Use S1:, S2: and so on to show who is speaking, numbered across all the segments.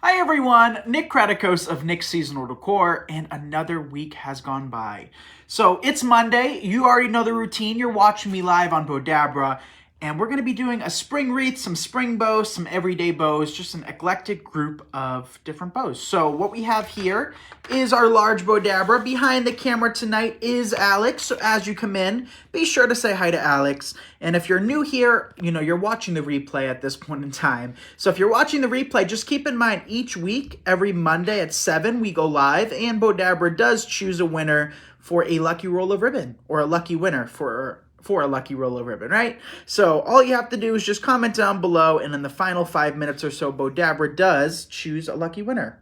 S1: Hi everyone, Nick Kratikos of Nick's Seasonal Decor, and another week has gone by. So it's Monday, you already know the routine, you're watching me live on Bowdabra, and we're going to be doing a spring wreath, some spring bows, some everyday bows, just an eclectic group of different bows. So what we have here is our large Bowdabra. Behind the camera tonight is Alex, so as you come in, be sure to say hi to Alex. And if you're new here, you're watching the replay at this point in time. So if you're watching the replay, just keep in mind each week, every Monday at 7, we go live, and Bowdabra does choose a winner for a lucky roll of ribbon, or a lucky winner for a lucky roll of ribbon, right? So all you have to do is just comment down below, and in the final 5 minutes or so, Bowdabra does choose a lucky winner.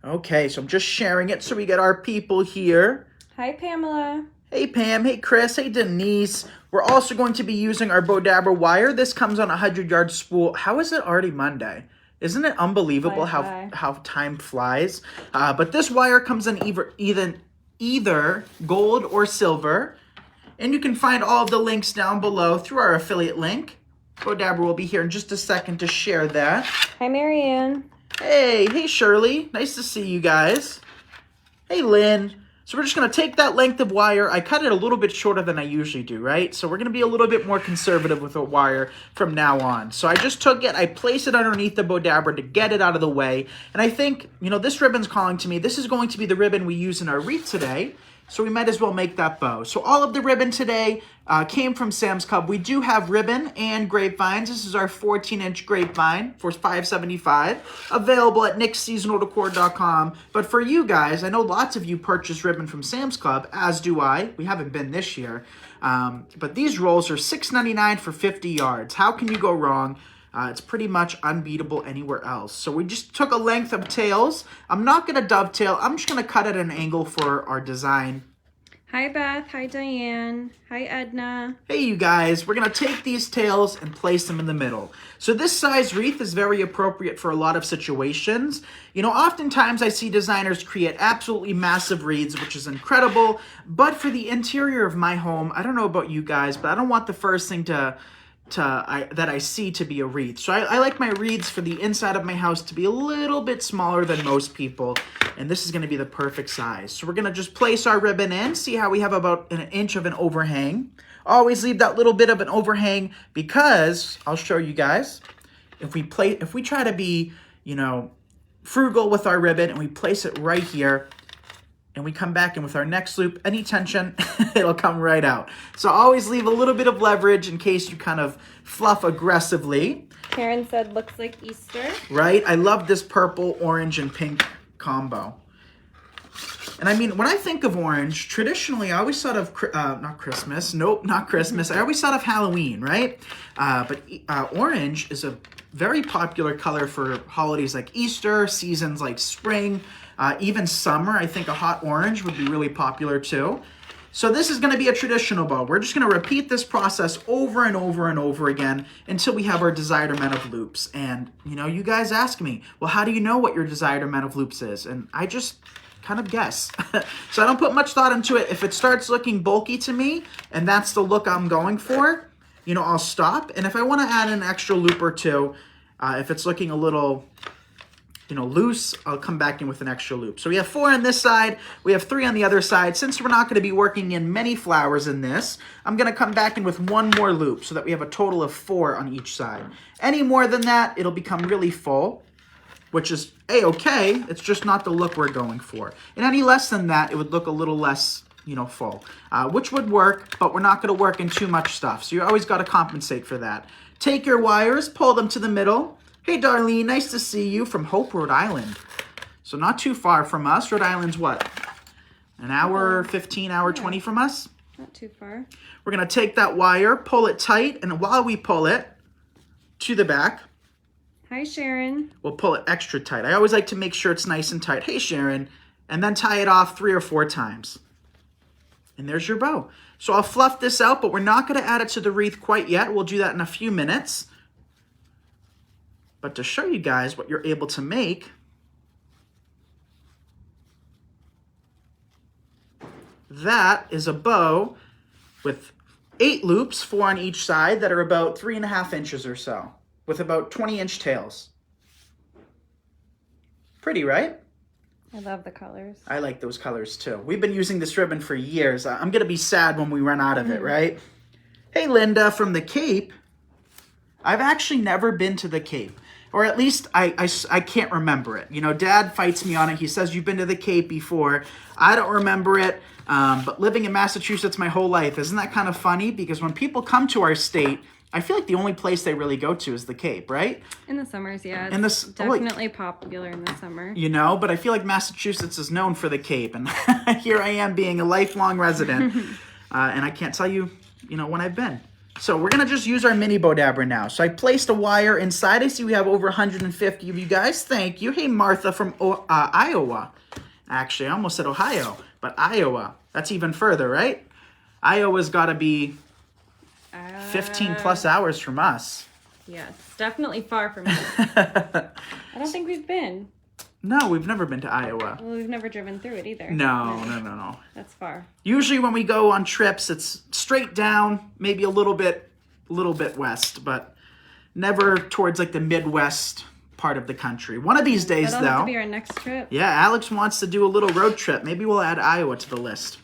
S1: Okay, so I'm just sharing it so we get our people here.
S2: Hi, Pamela.
S1: Hey, Pam. Hey, Chris. Hey, Denise. We're also going to be using our Bowdabra wire. This comes on a 100-yard spool. How is it already Monday? Isn't it unbelievable how time flies? But this wire comes in either gold or silver. And you can find all of the links down below through our affiliate link. Bowdabra will be here in just a second to share that.
S2: Hi, Marianne.
S1: Hey, Shirley. Nice to see you guys. Hey, Lynn. So we're just going to take that length of wire. I cut it a little bit shorter than I usually do, right? So we're going to be a little bit more conservative with the wire from now on. So I just took it, I placed it underneath the Bowdabra to get it out of the way. And I think, this ribbon's calling to me. This is going to be the ribbon we use in our wreath today. So we might as well make that bow. So all of the ribbon today came from Sam's Club. We do have ribbon and grapevines. This is our 14-inch grapevine for $5.75, available at nicksseasonaldecor.com. But for you guys, I know lots of you purchase ribbon from Sam's Club, as do I. We haven't been this year. But these rolls are $6.99 for 50 yards. How can you go wrong? It's pretty much unbeatable anywhere else. So we just took a length of tails. I'm not going to dovetail. I'm just going to cut at an angle for our design.
S2: Hi, Beth. Hi, Diane. Hi, Edna.
S1: Hey, you guys. We're going to take these tails and place them in the middle. So this size wreath is very appropriate for a lot of situations. Oftentimes I see designers create absolutely massive wreaths, which is incredible. But for the interior of my home, I don't know about you guys, but I don't want the first thing that I see to be a wreath. So I like my wreaths for the inside of my house to be a little bit smaller than most people, and this is going to be the perfect size. So we're going to just place our ribbon in, see how we have about an inch of an overhang. Always leave that little bit of an overhang because, I'll show you guys, if we try to be, frugal with our ribbon and we place it right here, and we come back in with our next loop, any tension, it'll come right out. So always leave a little bit of leverage in case you kind of fluff aggressively.
S2: Karen said, looks like Easter.
S1: Right? I love this purple, orange, and pink combo. And I mean, when I think of orange, traditionally, I always thought of, not Christmas. Nope, not Christmas. I always thought of Halloween, right? But orange is a very popular color for holidays like Easter, seasons like spring, even summer. I think a hot orange would be really popular too. So this is going to be a traditional bow. We're just going to repeat this process over and over and over again until we have our desired amount of loops. And, you guys ask me, well, how do you know what your desired amount of loops is? And I just kind of guess. So I don't put much thought into it. If it starts looking bulky to me and that's the look I'm going for, I'll stop. And if I want to add an extra loop or two, if it's looking a little loose, I'll come back in with an extra loop. So we have 4 on this side, we have 3 on the other side. Since we're not going to be working in many flowers in this, I'm going to come back in with 1 more loop so that we have a total of 4 on each side. Any more than that, it'll become really full, which is A-okay, it's just not the look we're going for. And any less than that, it would look a little less, full, which would work, but we're not going to work in too much stuff. So you always got to compensate for that. Take your wires, pull them to the middle. Hey, Darlene, nice to see you from Hope, Rhode Island. So not too far from us. Rhode Island's what? An hour, 15, hour, 20 from us?
S2: Not too far.
S1: We're going to take that wire, pull it tight, and while we pull it to the back,
S2: hi, Sharon.
S1: We'll pull it extra tight. I always like to make sure it's nice and tight. Hey, Sharon. And then tie it off 3 or 4 times. And there's your bow. So I'll fluff this out, but we're not going to add it to the wreath quite yet. We'll do that in a few minutes. But to show you guys what you're able to make, that is a bow with 8 loops, 4 on each side, that are about 3.5 inches or so, with about 20-inch tails. Pretty, right?
S2: I love the colors.
S1: I like those colors too. We've been using this ribbon for years. I'm going to be sad when we run out of it, right? Hey, Linda from the Cape. I've actually never been to the Cape. Or at least I can't remember it. You know, Dad fights me on it. He says, you've been to the Cape before. I don't remember it. But living in Massachusetts my whole life, isn't that kind of funny? Because when people come to our state, I feel like the only place they really go to is the Cape, right?
S2: In the summers, yeah.
S1: In
S2: It's definitely popular in the summer.
S1: You know, but I feel like Massachusetts is known for the Cape. And here I am being a lifelong resident. And I can't tell you, you know, when I've been. So we're going to just use our mini Bowdabra now. So I placed a wire inside. I see we have over 150 of you guys. Thank you. Hey, Martha from Iowa. Actually, I almost said Ohio, but Iowa. That's even further, right? Iowa's got to be 15 plus hours from us.
S2: Yes, definitely far from us. I don't think we've been.
S1: No, we've never been to Iowa.
S2: Well, we've never driven through it either.
S1: No.
S2: That's far.
S1: Usually when we go on trips, it's straight down, maybe a little bit west, but never towards like the Midwest part of the country. One of these days,
S2: That'll have
S1: though.
S2: to be our next trip.
S1: Yeah, Alex wants to do a little road trip. Maybe we'll add Iowa to the list.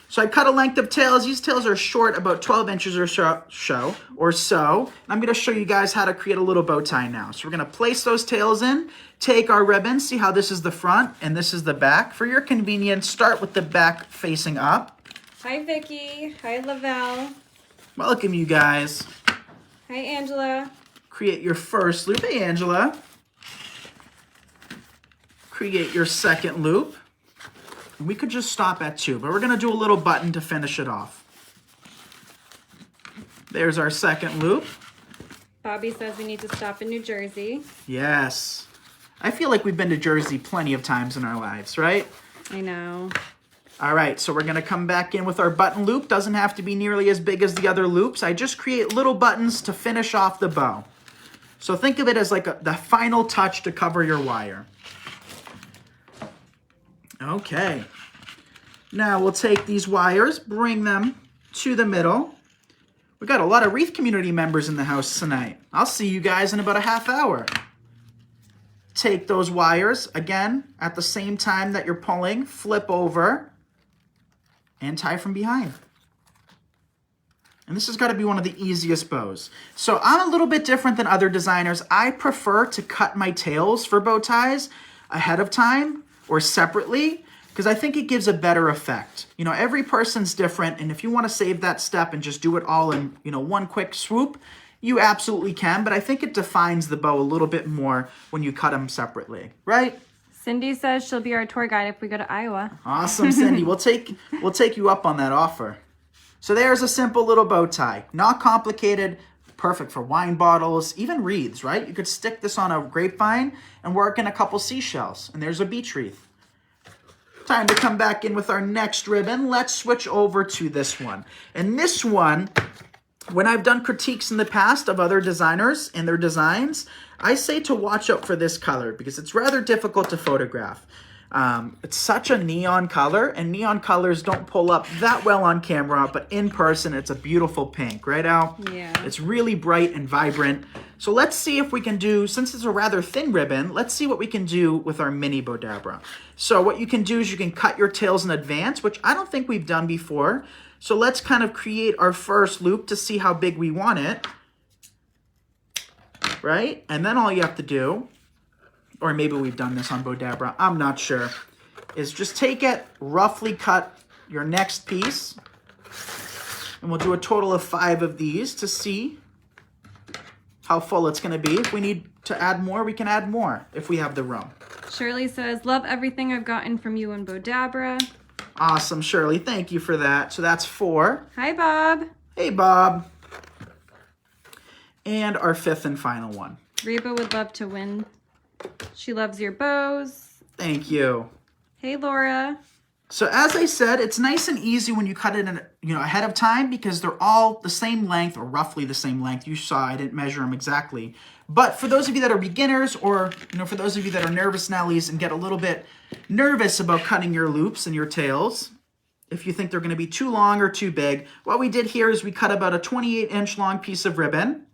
S1: So I cut a length of tails. These tails are short, about 12 inches or so. I'm going to show you guys how to create a little bow tie now. So we're going to place those tails in, take our ribbon, see how this is the front and this is the back. For your convenience, start with the back facing up.
S2: Hi, Vicky. Hi, Lavelle.
S1: Welcome, you guys.
S2: Hi, Angela.
S1: Create your first loop. Hey, Angela. Create your second loop. We could just stop at 2, but we're going to do a little button to finish it off. There's our second loop.
S2: Bobby says we need to stop in New Jersey.
S1: Yes. I feel like we've been to Jersey plenty of times in our lives, right?
S2: I know.
S1: All right, so we're going to come back in with our button loop. Doesn't have to be nearly as big as the other loops. I just create little buttons to finish off the bow. So think of it as like the final touch to cover your wire. Okay. Now we'll take these wires, bring them to the middle. We got a lot of Wreath community members in the house tonight. I'll see you guys in about a half hour. Take those wires, again, at the same time that you're pulling, flip over, and tie from behind. And this has got to be one of the easiest bows. So I'm a little bit different than other designers. I prefer to cut my tails for bow ties ahead of time or separately, because I think it gives a better effect. You know, every person's different, and if you want to save that step and just do it all in, you know, one quick swoop, you absolutely can, but I think it defines the bow a little bit more when you cut them separately, right?
S2: Cindy says she'll be our tour guide if we go to Iowa.
S1: Awesome, Cindy. We'll take you up on that offer. So there's a simple little bow tie. Not complicated, perfect for wine bottles, even wreaths, right? You could stick this on a grapevine and work in a couple seashells, and there's a beach wreath. Time to come back in with our next ribbon. Let's switch over to this one. And this one, when I've done critiques in the past of other designers and their designs, I say to watch out for this color because it's rather difficult to photograph. It's such a neon color, and neon colors don't pull up that well on camera, but in person, it's a beautiful pink, right, Al?
S2: Yeah.
S1: It's really bright and vibrant. So let's see if we can do, since it's a rather thin ribbon, let's see what we can do with our mini Bowdabra. So what you can do is you can cut your tails in advance, which I don't think we've done before. So let's kind of create our first loop to see how big we want it, right? And then all you have to do, or maybe we've done this on Bowdabra, I'm not sure, is just take it, roughly cut your next piece, and we'll do a total of 5 of these to see how full it's going to be. If we need to add more, we can add more if we have the room.
S2: Shirley says, love everything I've gotten from you and Bowdabra.
S1: Awesome, Shirley. Thank you for that. So that's 4.
S2: Hi, Bob.
S1: Hey, Bob. And our 5th and final one.
S2: Reba would love to win. She loves your bows.
S1: Thank you.
S2: Hey, Laura.
S1: So as I said, it's nice and easy when you cut it in, ahead of time because they're all the same length or roughly the same length. You saw I didn't measure them exactly. But for those of you that are beginners or, for those of you that are nervous Nellies and get a little bit nervous about cutting your loops and your tails, if you think they're going to be too long or too big, what we did here is we cut about a 28-inch long piece of ribbon.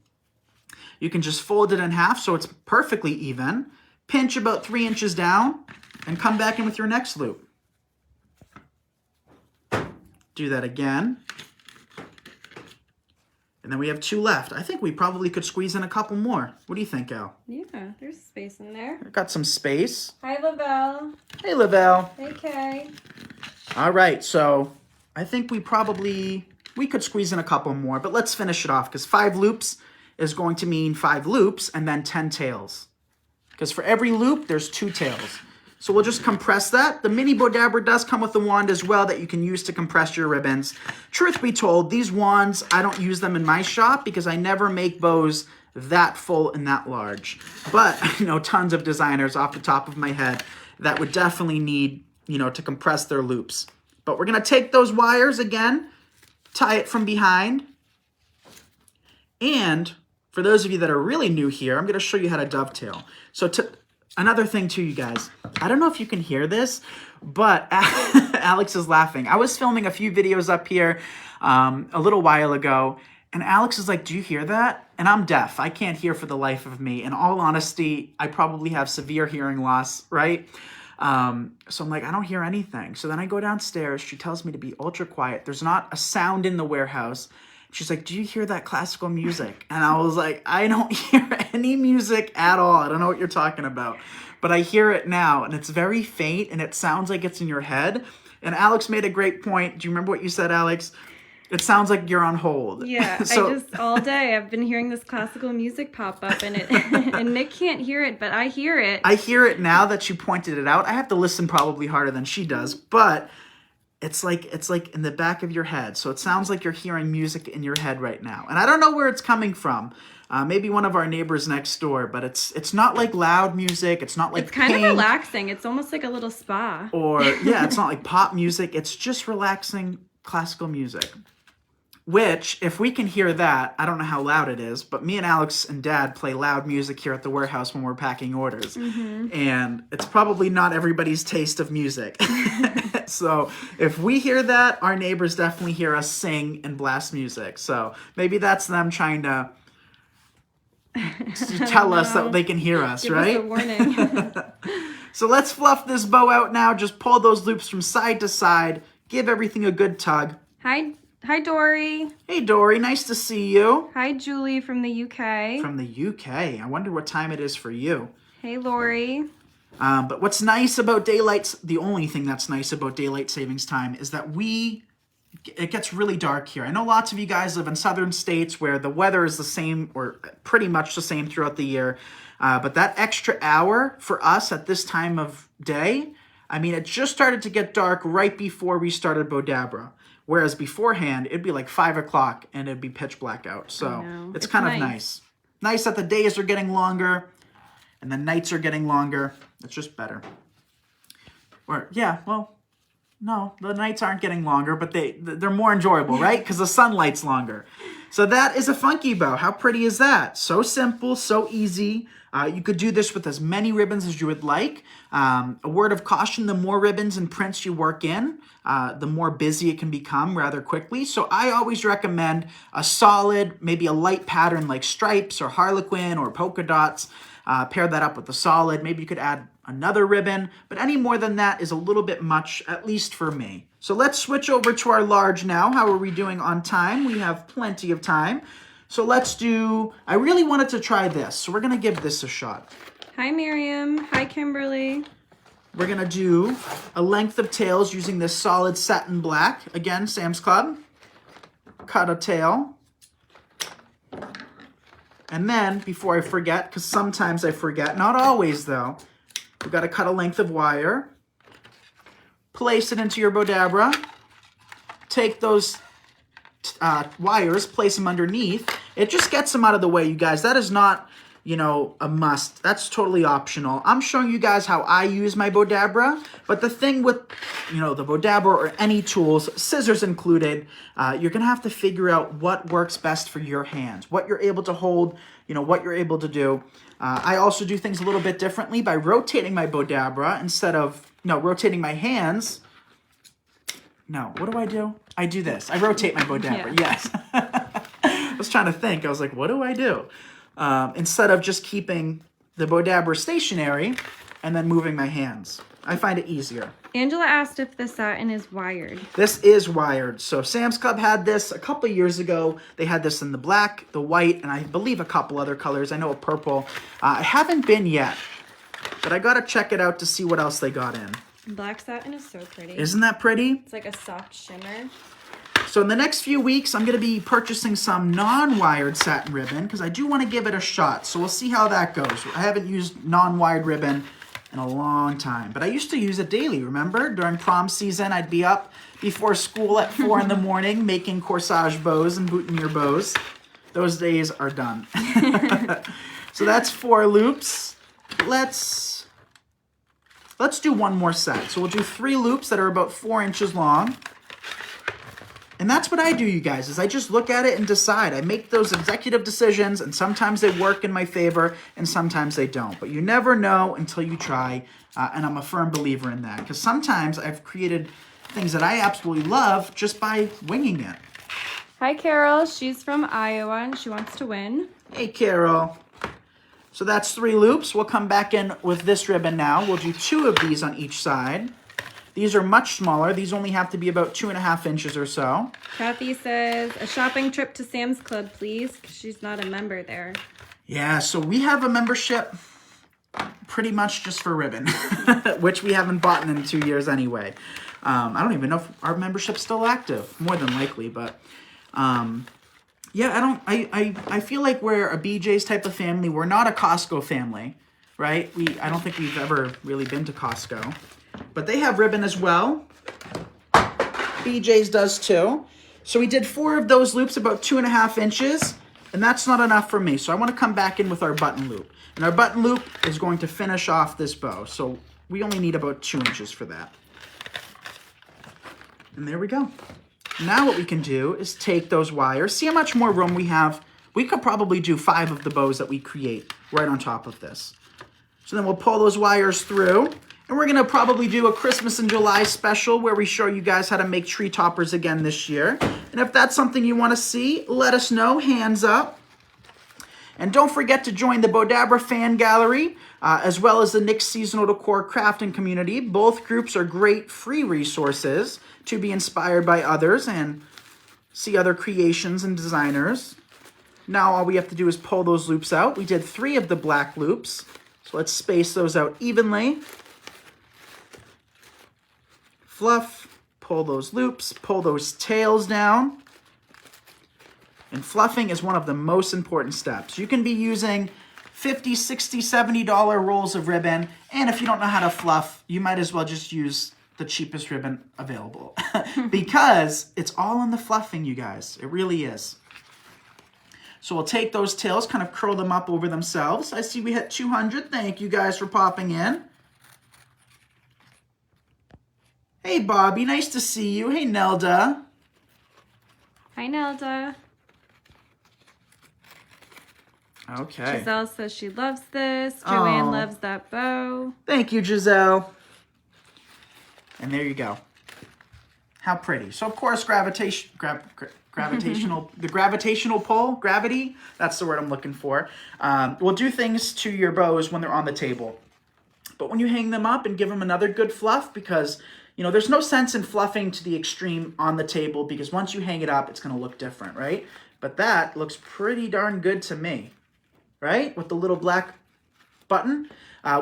S1: You can just fold it in half so it's perfectly even. pinch about 3 inches down, and come back in with your next loop. Do that again. And then we have 2 left. I think we probably could squeeze in a couple more. What do you think, Al?
S2: Yeah, there's space in there.
S1: Got some space.
S2: Hi, Lavelle.
S1: Hey, Lavelle.
S2: Hey, Kay.
S1: All right, so I think we could squeeze in a couple more, but let's finish it off because 5 loops is going to mean 5 loops and then 10 tails. Because for every loop, there's 2 tails. So we'll just compress that. The mini Bowdabra does come with a wand as well that you can use to compress your ribbons. Truth be told, these wands, I don't use them in my shop because I never make bows that full and that large. But I know tons of designers off the top of my head that would definitely need, to compress their loops. But we're going to take those wires again, tie it from behind. And for those of you that are really new here, I'm going to show you how to dovetail. So another thing too, you guys, I don't know if you can hear this, but Alex is laughing. I was filming a few videos up here a little while ago, and Alex is like, do you hear that? And I'm deaf. I can't hear for the life of me. In all honesty, I probably have severe hearing loss, right? So I'm like, I don't hear anything. So then I go downstairs. She tells me to be ultra quiet. There's not a sound in the warehouse. She's like, do you hear that classical music? And I was like, I don't hear any music at all. I don't know what you're talking about. But I hear it now, and it's very faint, and it sounds like it's in your head. And Alex made a great point. Do you remember what you said, Alex? It sounds like you're on hold.
S2: Yeah, so, all day I've been hearing this classical music pop up, and and Nick can't hear it, but I hear it.
S1: I hear it now that you pointed it out. I have to listen probably harder than she does, but it's like in the back of your head. So it sounds like you're hearing music in your head right now. And I don't know where it's coming from. Maybe one of our neighbors next door, but it's not like loud music. It's not like
S2: it's kind of relaxing. It's almost like a little spa.
S1: Or yeah, it's not like pop music. It's just relaxing classical music. Which, if we can hear that, I don't know how loud it is, but me and Alex and Dad play loud music here at the warehouse when we're packing orders. Mm-hmm. And it's probably not everybody's taste of music. So if we hear that, our neighbors definitely hear us sing and blast music. So maybe that's them trying to tell us that they can hear us,
S2: Give
S1: right?
S2: us a warning.
S1: So let's fluff this bow out now. Just pull those loops from side to side. Give everything a good tug.
S2: Hi, Dory.
S1: Hey, Dory. Nice to see you.
S2: Hi, Julie from the UK.
S1: From the UK. I wonder what time it is for you.
S2: Hey, Lori.
S1: But what's nice about the only thing that's nice about daylight savings time is that it gets really dark here. I know lots of you guys live in southern states where the weather is the same or pretty much the same throughout the year. But that extra hour for us at this time of day, I mean, it just started to get dark right before we started Bowdabra. Whereas beforehand, it'd be like 5 o'clock and it'd be pitch black out. So it's kind of nice. Nice that the days are getting longer and the nights are getting longer. It's just better. Or, yeah, well, no, the nights aren't getting longer, but they're more enjoyable, right? Because the sunlight's longer. So that is a funky bow. How pretty is that? So simple, so easy. You could do this with as many ribbons as you would like. A word of caution, the more ribbons and prints you work in, the more busy it can become rather quickly. So I always recommend a solid, maybe a light pattern like stripes or harlequin or polka dots. Pair that up with the solid. Maybe you could add another ribbon, but any more than that is a little bit much, at least for me. So let's switch over to our large now. How are we doing on time? We have plenty of time. So let's do, I really wanted to try this, so we're going to give this a shot.
S2: Hi, Miriam. Hi, Kimberly.
S1: We're going to do a length of tails using this solid satin black. Again, Sam's Club. Cut a tail. And then, before I forget, because sometimes I forget, not always though, we've got to cut a length of wire. Place it into your Bowdabra. Take those wires, place them underneath. It just gets them out of the way, you guys. That is not, a must. That's totally optional. I'm showing you guys how I use my Bowdabra, but the thing with, the Bowdabra or any tools, scissors included, you're going to have to figure out what works best for your hands, what you're able to hold, what you're able to do. I also do things a little bit differently by rotating my Bowdabra instead of, rotating my hands. No, what do? I do this. I rotate my Bowdabra, yes. I was trying to think. I was like, what do I do? Instead of just keeping the Bowdabra stationary and then moving my hands. I find it easier.
S2: Angela asked if the satin is wired.
S1: This is wired. So Sam's Club had this a couple years ago. They had this in the black, the white, and I believe a couple other colors. I know a purple. I haven't been yet, but I got to check it out to see what else they got in.
S2: Black satin is so pretty.
S1: Isn't that pretty?
S2: It's like a soft shimmer.
S1: So in the next few weeks, I'm going to be purchasing some non-wired satin ribbon because I do want to give it a shot. So we'll see how that goes. I haven't used non-wired ribbon in a long time, but I used to use it daily. Remember, during prom season, I'd be up before school at 4 in the morning making corsage bows and boutonniere bows. Those days are done. So that's 4 loops. Let's do one more set. So we'll do 3 loops that are about 4 inches long. And that's what I do, you guys, is I just look at it and decide. I make those executive decisions, and sometimes they work in my favor, and sometimes they don't. But you never know until you try, and I'm a firm believer in that. Because sometimes I've created things that I absolutely love just by winging it.
S2: Hi, Carol. She's from Iowa, and she wants to win.
S1: Hey, Carol. So that's 3 loops. We'll come back in with this ribbon now. We'll do 2 of these on each side. These are much smaller. These only have to be about 2.5 inches or so.
S2: Kathy says, a shopping trip to Sam's Club, please, because she's not a member there.
S1: Yeah, so we have a membership pretty much just for ribbon, which we haven't bought in 2 years anyway. I don't even know if our membership's still active, more than likely, but yeah, I feel like we're a BJ's type of family. We're not a Costco family, right? I don't think we've ever really been to Costco. But they have ribbon as well. BJ's does too. So we did 4 of those loops, about 2.5 inches, and that's not enough for me. So I want to come back in with our button loop. And our button loop is going to finish off this bow. So we only need about 2 inches for that. And there we go. Now what we can do is take those wires. See how much more room we have? We could probably do 5 of the bows that we create right on top of this. So then we'll pull those wires through. And we're going to probably do a Christmas in July special where we show you guys how to make tree toppers again this year. And if that's something you want to see, let us know. Hands up. And don't forget to join the Bowdabra Fan Gallery, as well as the Nick's Seasonal Decor Crafting Community. Both groups are great free resources to be inspired by others and see other creations and designers. Now all we have to do is pull those loops out. We did 3 of the black loops. So let's space those out evenly. Fluff, pull those loops, pull those tails down. And fluffing is one of the most important steps. You can be using $50, $60, $70 rolls of ribbon, and if you don't know how to fluff, you might as well just use the cheapest ribbon available because it's all in the fluffing, you guys. It really is. So we'll take those tails, kind of curl them up over themselves. I see we hit 200. Thank you guys for popping in. Hey, Bobby, nice to see you. Hey, Nelda.
S2: Hi, Nelda.
S1: Okay.
S2: Giselle says she loves this. Joanne loves that bow.
S1: Thank you, Giselle. And there you go. How pretty. So, of course, gravitational, the gravitational pull, gravity, that's the word I'm looking for, will do things to your bows when they're on the table. But when you hang them up and give them another good fluff, because you know, there's no sense in fluffing to the extreme on the table because once you hang it up, it's going to look different, right? But that looks pretty darn good to me, right? With the little black button.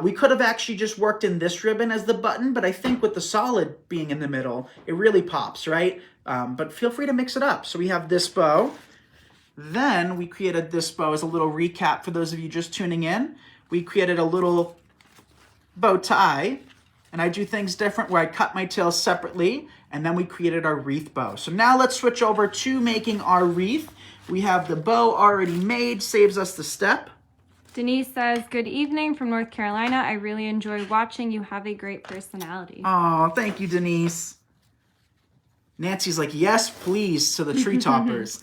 S1: We could have actually just worked in this ribbon as the button, but I think with the solid being in the middle, it really pops, right? But feel free to mix it up. So we have this bow. Then we created this bow as a little recap for those of you just tuning in. We created a little bow tie. And I do things different where I cut my tails separately, and then we created our wreath bow. So now let's switch over to making our wreath. We have the bow already made, saves us the step.
S2: Denise says, good evening from North Carolina. I really enjoy watching. You have a great personality.
S1: Oh, thank you, Denise. Nancy's like, yes, please, to the tree toppers.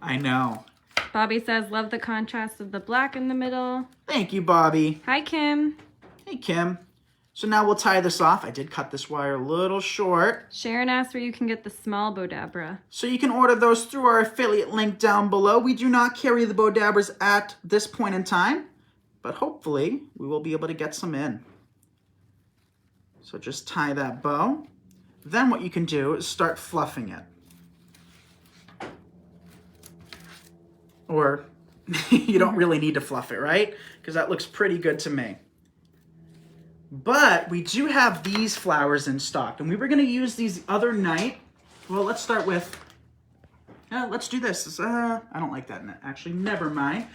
S1: I know.
S2: Bobby says, love the contrast of the black in the middle.
S1: Thank you, Bobby.
S2: Hi, Kim.
S1: Hey, Kim. So now we'll tie this off. I did cut this wire a little short.
S2: Sharon asked where you can get the small Bowdabra.
S1: So you can order those through our affiliate link down below. We do not carry the Bowdabras at this point in time. but hopefully we will be able to get some in. So just tie that bow. Then what you can do is start fluffing it. Or you don't really need to fluff it, right? Because that looks pretty good to me. But we do have these flowers in stock, and we were going to use these the other night. Well, let's start with, let's do this. I don't like that, actually, never mind.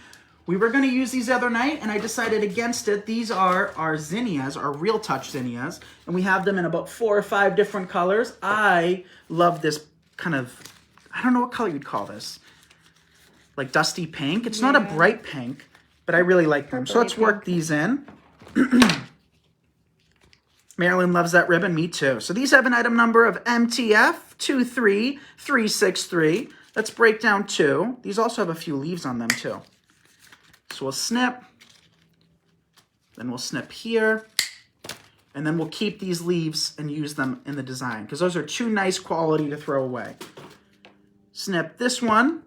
S1: We were going to use these the other night, and I decided against it. These are our zinnias, our Real Touch zinnias, and we have them in about 4 or 5 different colors. I love this kind of, I don't know what color you'd call this, like dusty pink. It's not a bright pink, but I really like them. So let's work these in. Marilyn loves that ribbon, me too. So these have an item number of MTF 23363. Let's break down 2. These also have a few leaves on them too. So we'll snip, then we'll snip here, and then we'll keep these leaves and use them in the design because those are too nice quality to throw away. Snip this one,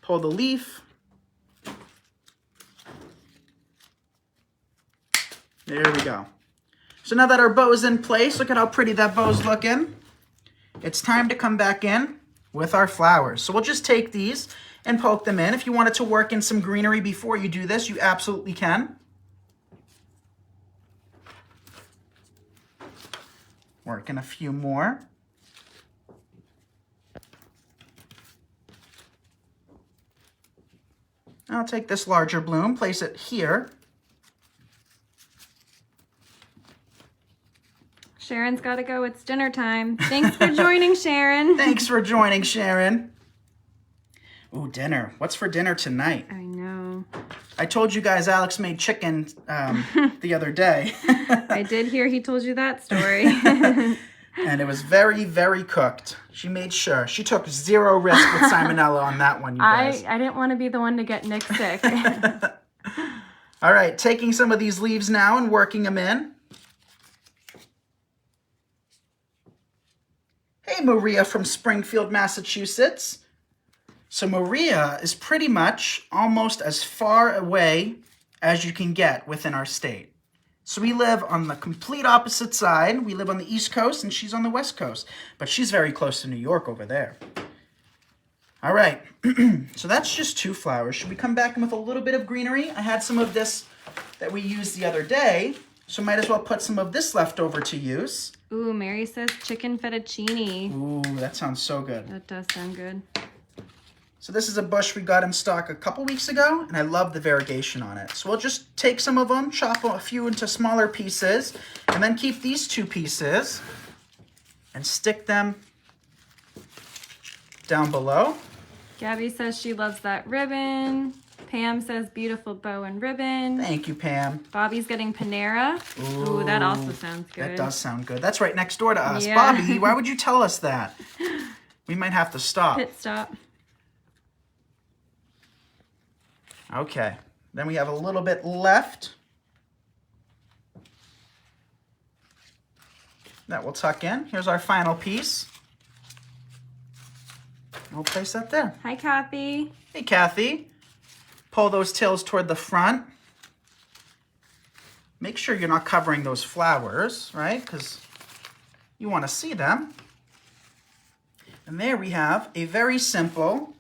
S1: pull the leaf, there we go. So now that our bow is in place, look at how pretty that bow's looking. It's time to come back in with our flowers. So we'll just take these and poke them in. If you wanted to work in some greenery before you do this, you absolutely can. Work in a few more. I'll take this larger bloom, place it here.
S2: Sharon's got to go. It's dinner time. Thanks for joining, Sharon.
S1: Thanks for joining, Sharon. Ooh, dinner. What's for dinner tonight?
S2: I know.
S1: I told you guys Alex made chicken the other day.
S2: I did hear he told you that story.
S1: And it was very, very cooked. She made sure. She took 0 risk with salmonella on that one, you guys.
S2: I didn't want to be the one to get Nick sick.
S1: All right, taking some of these leaves now and working them in. Hey, Maria from Springfield, Massachusetts. So Maria is pretty much almost as far away as you can get within our state. So we live on the complete opposite side. We live on the East Coast and she's on the West Coast. But she's very close to New York over there. All right, so that's just 2 flowers. Should we come back in with a little bit of greenery? I had some of this that we used the other day. So might as well put some of this left over to use.
S2: Ooh, Mary says chicken fettuccine.
S1: Ooh, that sounds so good.
S2: That does sound good.
S1: So this is a bush we got in stock a couple weeks ago, and I love the variegation on it. So we'll just take some of them, chop a few into smaller pieces, and then keep these 2 pieces and stick them down below.
S2: Gabby says she loves that ribbon. Pam says beautiful bow and ribbon.
S1: Thank you, Pam.
S2: Bobby's getting Panera. Ooh, that also sounds good.
S1: That does sound good. That's right next door to us.
S2: Yeah.
S1: Bobby, why would you tell us that? We might have to stop.
S2: Pit stop.
S1: Okay, then we have a little bit left that we'll tuck in. Here's our final piece. We'll place that there.
S2: Hi, Kathy.
S1: Hey, Kathy. Pull those tails toward the front. Make sure you're not covering those flowers, right? Because you want to see them. And there we have a very simple,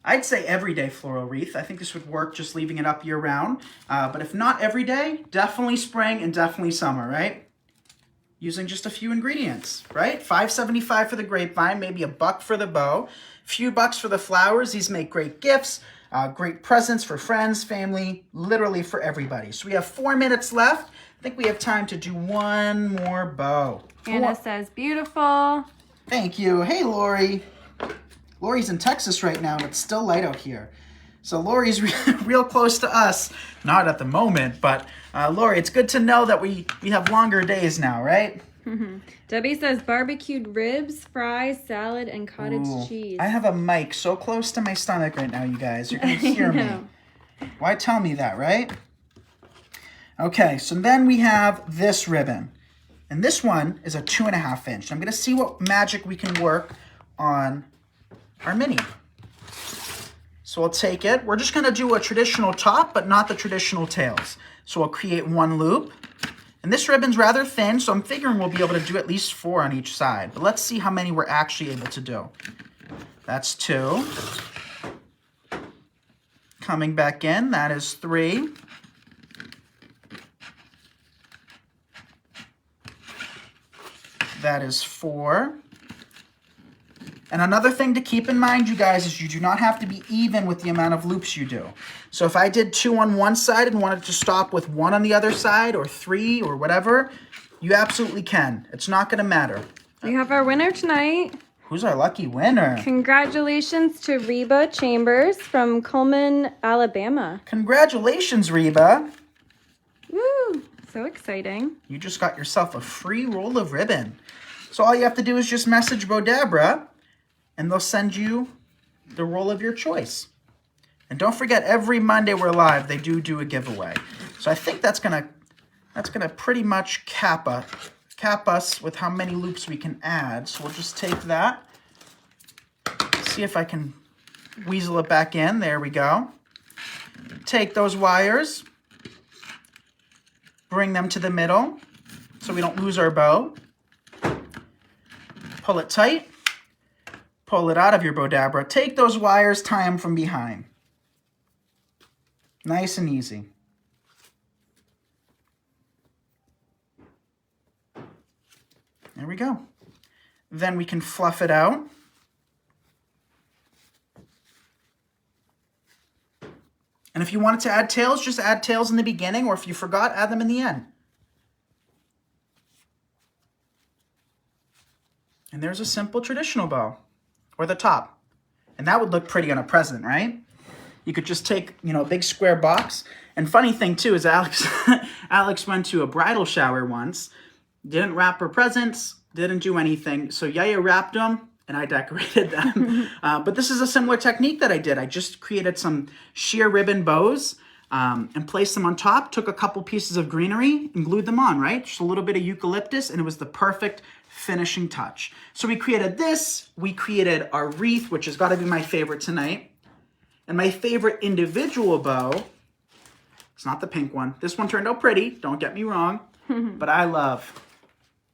S1: I'd say everyday floral wreath. I think this would work just leaving it up year round. But if not every day, definitely spring and definitely summer, right? Using just a few ingredients, right? $5.75 for the grapevine, maybe $1 for the bow, few bucks for the flowers. These make great gifts, great presents for friends, family, literally for everybody. So we have 4 minutes left. I think we have time to do 1 more bow.
S2: Anna says beautiful.
S1: Thank you. Hey, Lori. Lori's in Texas right now, and it's still light out here. So Lori's real close to us. Not at the moment, but Lori, it's good to know that we have longer days now, right?
S2: Debbie says barbecued ribs, fries, salad, and cottage cheese.
S1: I have a mic so close to my stomach right now, you guys. You're going to hear me. Why tell me that, right? Okay, so then we have this ribbon. And this one is a 2.5 inch. I'm going to see what magic we can work on our mini. So we'll take it. We're just gonna do a traditional top, but not the traditional tails. So we'll create one loop. And this ribbon's rather thin, so I'm figuring we'll be able to do at least 4 on each side. But let's see how many we're actually able to do. That's 2. Coming back in, that is 3. That is 4. And another thing to keep in mind, you guys, is you do not have to be even with the amount of loops you do. So if I did 2 on one side and wanted to stop with 1 on the other side, or 3, or whatever, you absolutely can. It's not going to matter.
S2: We have our winner tonight.
S1: Who's our lucky winner?
S2: Congratulations to Reba Chambers from Cullman, Alabama.
S1: Congratulations, Reba.
S2: Woo! So exciting.
S1: You just got yourself a free roll of ribbon. So all you have to do is just message Bowdabra, and they'll send you the roll of your choice. And don't forget, every Monday we're live, they do a giveaway. So I think that's gonna pretty much cap us with how many loops we can add. So we'll just take that, see if I can weasel it back in. There we go. Take those wires, bring them to the middle so we don't lose our bow. Pull it tight. Pull it out of your Bowdabra. Take those wires, tie them from behind. Nice and easy. There we go. Then we can fluff it out. And if you wanted to add tails, just add tails in the beginning, or if you forgot, add them in the end. And there's a simple traditional bow, or the top. And that would look pretty on a present, right? You could just take, a big square box. And funny thing too is Alex went to a bridal shower once, didn't wrap her presents, didn't do anything. So Yaya wrapped them and I decorated them. But this is a similar technique that I did. I just created some sheer ribbon bows and placed them on top, took a couple pieces of greenery and glued them on, right? Just a little bit of eucalyptus, and it was the perfect finishing touch. So we created this, we created our wreath, which has got to be my favorite tonight. And my favorite individual bow, it's not the pink one. This one turned out pretty, don't get me wrong, but I love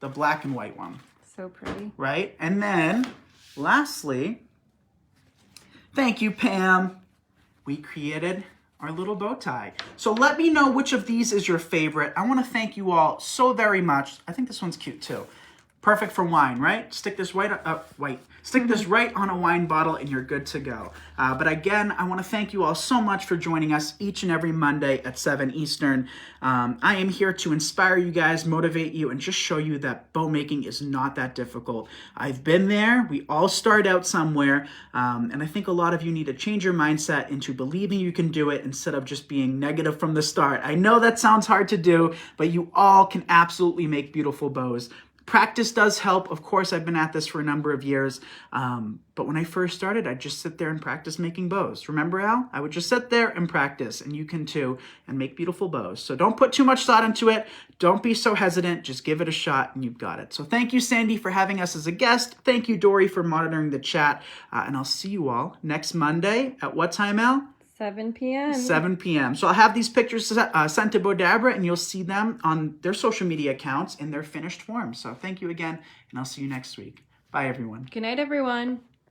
S1: the black and white one.
S2: So pretty.
S1: Right? And then, lastly, thank you, Pam. We created our little bow tie. So let me know which of these is your favorite. I want to thank you all so very much. I think this one's cute too. Perfect for wine, right? Stick this Stick this right on a wine bottle and you're good to go. But again, I want to thank you all so much for joining us each and every Monday at 7 Eastern. I am here to inspire you guys, motivate you, and just show you that bow making is not that difficult. I've been there. We all start out somewhere. And I think a lot of you need to change your mindset into believing you can do it instead of just being negative from the start. I know that sounds hard to do, but you all can absolutely make beautiful bows. Practice does help. Of course, I've been at this for a number of years. But when I first started, I'd just sit there and practice making bows. Remember, Al? I would just sit there and practice, and you can too, and make beautiful bows. So don't put too much thought into it. Don't be so hesitant. Just give it a shot, and you've got it. So thank you, Sandy, for having us as a guest. Thank you, Dory, for monitoring the chat. And I'll see you all next Monday at what time, Al?
S2: 7 p.m.
S1: 7 p.m. So I'll have these pictures sent to Bowdabra, and you'll see them on their social media accounts in their finished form. So thank you again, and I'll see you next week. Bye, everyone.
S2: Good night, everyone.